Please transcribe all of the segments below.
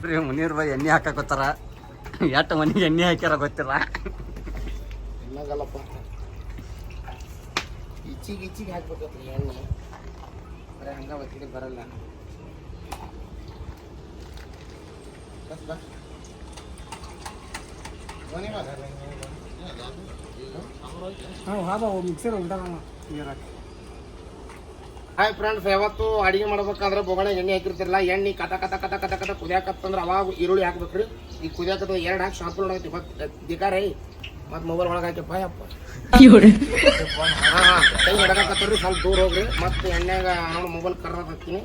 ಇಬ್ರು ಮುನೀರ್ ಬಾಯ್ ಎಣ್ಣೆ ಹಾಕಕೋತಾರ. ಎಷ್ಟು ಮನೆಗೆ ಎಣ್ಣೆ ಹಾಕ್ಯಾರ ಗೊತ್ತಿಲ್ಲ. ಎಣ್ಣಾಗಲ್ಲಪ್ಪ, ಇಚ್ಚಿಗೆ ಹಾಕ್ಬೇಕತ್ರಿ ಎಣ್ಣೆ. ಬರೀ ಹಂಗ ಒತ್ತಿಗೆ ಬರಲ್ಲ. ಮಿಕ್ಸರ್ ಹಾಯ್ ಫ್ರೆಂಡ್ಸ್, ಯಾವತ್ತು ಅಡಿಗೆ ಮಾಡ್ಬೇಕಂದ್ರೆ ಬೊಗಣೆ ಎಣ್ಣೆ ಹಾಕಿರ್ತಿರಲ್ಲ, ಎಣ್ಣೆ ಕಟ ಕಟ ಕಟ ಕಟ ಕಟ ಕುದಿಯಾಕತ್ತಂದ್ರೆ ಅವಾಗ ಈರುಳ್ಳಿ ಹಾಕ್ಬೇಕ್ರಿ. ಈಗ ಕುದಿಯಾಕತ್ತ 2 ಹಾಕಿ ಶಾಂಪು ನೋಡೈತಿ ದಿಕಾರಿ ಮತ್ತು ಮೊಬೈಲ್ ಒಳಗೆ ಹಾಕಿ ಪಾಯಪ್ಪ ಕೈ ಹೊಡಗಾಕತ್ತೀರಿ. ಸ್ವಲ್ಪ ದೂರ ಹೋಗ್ರಿ. ಮತ್ತೆ ಎಣ್ಣೆಗ ನೋಡಿ ಮೊಬೈಲ್ ಕರ್ರ ಹಾಕ್ತೀನಿ.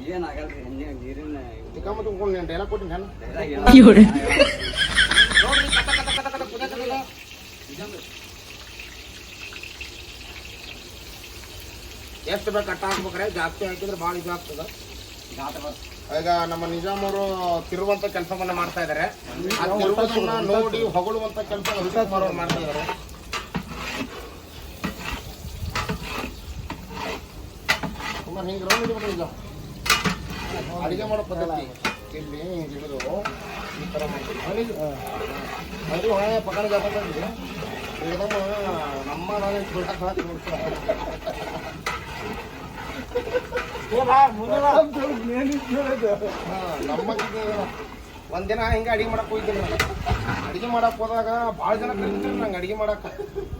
ಚಿಕ್ಕ ಮತ್ತು ನಾನು ಡೈಲಾಗ್ ಕೊಟ್ಟಿನಿ ನಾನು ನೋಡ್ರಿ. ಕಟ ಕಟ ಕಟ ಕಟ ಕುದಿಯಾಕತ್ತಿಲ್ಲ. ಎಷ್ಟು ಬೇಕು ಕಟ್ಟ ಹಾಕ್ಬೇಕ್ರೆ, ಜಾಸ್ತಿ ಹಾಕಿದ್ರೆ ಭಾಳ ಇದು ಆಗ್ತದೆ. ಈಗ ನಮ್ಮ ನಿಜಾಮ್ ಅವರು ತಿರುವಂತ ಕೆಲಸವನ್ನ ಮಾಡ್ತಾ ಇದಾರೆ. ಆ ತಿರುವುದನ್ನ ನೋಡಿ ಹೊಗಳುವಂತ ಕೆಲಸ ಅವರು ಮಾಡ್ತಾ ಇದಾರೆ. ಸುಮಾರು ಹಿಂಗೆ ರೌಂಡ್ ಹಿಡಿಬೇಕು. ಈಗ ಅಡಿಗೆ ಮಾಡೋ ಪದ್ಧತಿ ಇಲ್ಲಿ ಹಿಂಗೆ ಹಿಡಿದು ಈ ಥರ ಮಾಡ್ತೀವಿ. ಅದು ಪಕಡ ಜಾತಿದೆ ಹಿಡ್ದಮ್ಮ ನಮ್ಮ ಒಂದಿನ ಹಿಂಗೆ ಅಡಿಗೆ ಮಾಡಕ್ ಹೋಗಿದ್ದೀನಿ. ಅಡಿಗೆ ಮಾಡಕ್ ಹೋದಾಗ ಭಾಳ ಜನ ಕರಿತಾರೆ ನಂಗೆ ಅಡಿಗೆ ಮಾಡಕ್.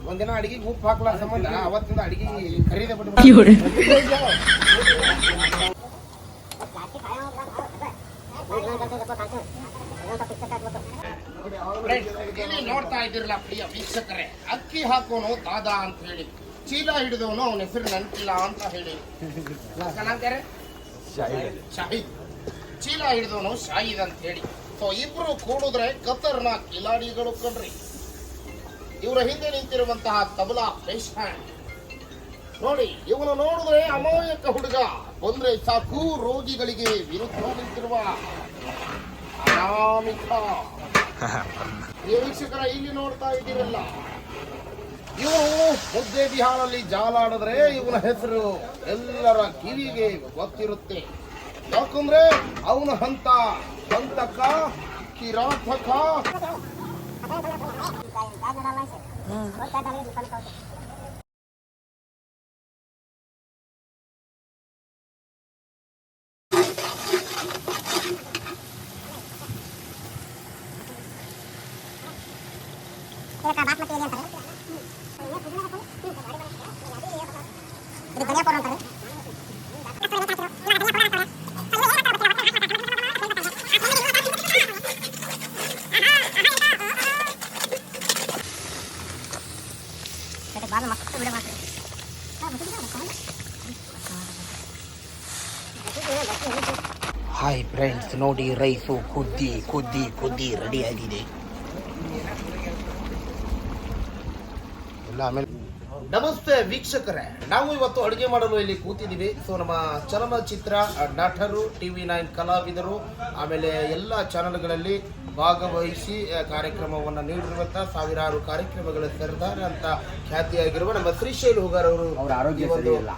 ಒಂದಿನ ಅಡಿಗೆಗೆ ಉಪ್ಪು ಹಾಕ್ಲ ಸಂಬಂಧ ಅವತ್ತಿಂದ ಅಡಿಗೆ ಖರೀದಿ ಬಿಟ್ಟು ನೋಡ್ತಾ ಇದ್ದಿರಲ್ಲ ಪ್ರಿಯ ವೀಕ್ಷಕರೇ, ಅಕ್ಕಿ ಹಾಕೋನು ದಾದಾ ಅಂತ ಹೇಳಿ, ಚೀಲ ಹಿಡಿದವನು ಅವನ ಹೆಸರು ನೆನಪಿಲ್ಲ ಅಂತ ಹೇಳಿ ಶಾಹಿದ್, ಚೀಲ ಹಿಡಿದವನು ಶಾಹಿದ್ ಅಂತ ಹೇಳಿ. ಸೊ ಇಬ್ರು ಕೂಡಿದ್ರೆ ಕತ್ತರ್ನ ಕಿಲಾಡಿಗಳು ಕಣ್ರಿ. ಇವರ ಹಿಂದೆ ನಿಂತಿರುವಂತಹ ತಬಲಾ ಪೇಶಾಂಟ್ ನೋಡಿ. ಇವನು ನೋಡಿದ್ರೆ ಅಮಾಯಕ ಹುಡುಗ, ಬಂದ್ರೆ ಸಾಕು ರೋಗಿಗಳಿಗೆ ವಿರುದ್ಧ ನಿಂತಿರುವ ಅನಾಮಿಕ. ವೀಕ್ಷಕರ ಇಲ್ಲಿ ನೋಡ್ತಾ ಇದ್ದೀರಲ್ಲ, ಇವನು ಮುದ್ದೆ ಬಿಹಾರಲ್ಲಿ ಜಾಲಾಡಿದ್ರೆ ಇವನ ಹೆಸರು ಎಲ್ಲರ ಕಿವಿಗೆ ಗೊತ್ತಿರುತ್ತೆ. ಯಾಕಂದ್ರೆ ಅವನ ಹಂತಕ ಕಿರಾತಕ. ಹಾಯ್ ಫ್ರೆಂಡ್ಸ್, ನೋಡಿ ರೈಸು ಕುದ್ದಿ ಕುದ್ದಿ ಕುದ್ದಿ ರೆಡಿ ಆಗಿದೆ ಎಲ್ಲ. ಆಮೇಲೆ ನಮಸ್ತೆ ವೀಕ್ಷಕರೇ, ನಾವು ಇವತ್ತು ಅಡುಗೆ ಮಾಡಲು ಇಲ್ಲಿ ಕೂತಿದ್ದೀವಿ. ಸೊ ನಮ್ಮ ಚಲನಚಿತ್ರ ನಟರು, TV9 ಕಲಾವಿದರು, ಆಮೇಲೆ ಎಲ್ಲ ಚಾನಲ್ಗಳಲ್ಲಿ ಭಾಗವಹಿಸಿ ಕಾರ್ಯಕ್ರಮವನ್ನು ನೀಡಿರುವಂಥ ಸಾವಿರಾರು ಕಾರ್ಯಕ್ರಮಗಳ ಸರ್ದಾರ ಅಂತ ಖ್ಯಾತಿಯಾಗಿರುವ ನಮ್ಮ ಶ್ರೀಶೈಲ್ ಹೂಗಾರ್ ಅವರು. ಅವ್ರ ಆರೋಗ್ಯ ಸರಿ ಇಲ್ಲ.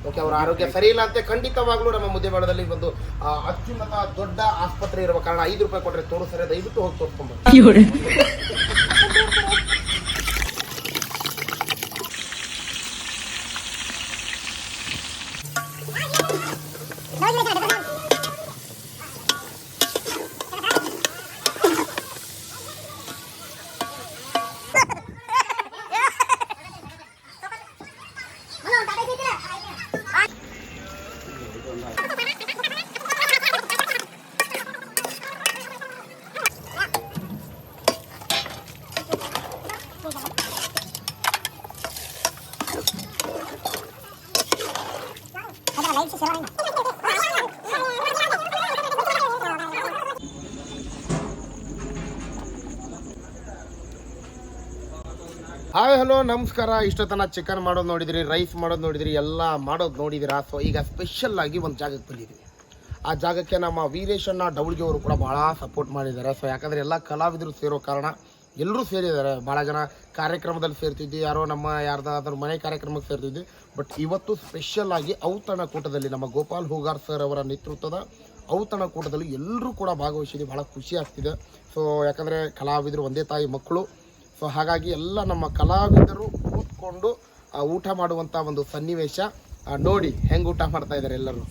ಓಕೆ, ಅವರ ಆರೋಗ್ಯ ಸರಿ ಇಲ್ಲ ಅಂತ ಖಂಡಿತವಾಗ್ಲೂ ನಮ್ಮ ಮುದ್ದೇಬೇಡದಲ್ಲಿ ಒಂದು ಅತ್ಯುನ್ನತ ದೊಡ್ಡ ಆಸ್ಪತ್ರೆ ಇರುವ ಕಾರಣ 5 ರೂಪಾಯಿ ಕೊಟ್ಟರೆ ತೋರಿಸ್ತಾರೆ. ದಯವಿಟ್ಟು ಹೋಗಿ ತೋರಿಸ್ಕೊಂಡು ಹಾಯ್ ಹಲೋ ನಮಸ್ಕಾರ. ಇಷ್ಟೊತ್ತನ ಚಿಕನ್ ಮಾಡೋದು ನೋಡಿದ್ರಿ, ರೈಸ್ ಮಾಡೋದು ನೋಡಿದ್ರಿ, ಎಲ್ಲ ಮಾಡೋದು ನೋಡಿದಿರಾ. ಸೊ ಈಗ ಸ್ಪೆಷಲ್ ಆಗಿ ಒಂದು ಜಾಗಕ್ಕೆ ಬಂದಿದ್ದೀವಿ. ಆ ಜಾಗಕ್ಕೆ ನಮ್ಮ ವೀರೇಶಣ್ಣ ಡೌಳ್ಗೆ ಅವರು ಕೂಡ ಭಾಳ ಸಪೋರ್ಟ್ ಮಾಡಿದ್ದಾರೆ. ಸೊ ಯಾಕಂದರೆ ಎಲ್ಲ ಕಲಾವಿದರು ಸೇರೋ ಕಾರಣ ಎಲ್ಲರೂ ಸೇರಿದ್ದಾರೆ. ಭಾಳ ಜನ ಕಾರ್ಯಕ್ರಮದಲ್ಲಿ ಸೇರ್ತಿದ್ವಿ, ಯಾರೋ ನಮ್ಮ ಯಾರ್ದಾದ್ರೂ ಮನೆ ಕಾರ್ಯಕ್ರಮಕ್ಕೆ ಸೇರ್ತಿದ್ವಿ. ಬಟ್ ಇವತ್ತು ಸ್ಪೆಷಲ್ ಆಗಿ ಔತಣ ಕೂಟದಲ್ಲಿ ನಮ್ಮ ಗೋಪಾಲ್ ಹೂಗಾರ್ ಸರ್ ಅವರ ನೇತೃತ್ವದ ಔತಣಕೂಟದಲ್ಲಿ ಎಲ್ಲರೂ ಕೂಡ ಭಾಗವಹಿಸಿದ್ವಿ. ಭಾಳ ಖುಷಿ ಆಗ್ತಿದೆ. ಸೊ ಯಾಕಂದರೆ ಕಲಾವಿದರು ಒಂದೇ ತಾಯಿ ಮಕ್ಕಳು. ಸೊ ಹಾಗಾಗಿ ಎಲ್ಲ ನಮ್ಮ ಕಲಾವಿದರು ಕೂತ್ಕೊಂಡು ಊಟ ಮಾಡುವಂಥ ಒಂದು ಸನ್ನಿವೇಶ ನೋಡಿ ಹೆಂಗೆ ಊಟ ಮಾಡ್ತಾ ಇದ್ದಾರೆ ಎಲ್ಲರೂ.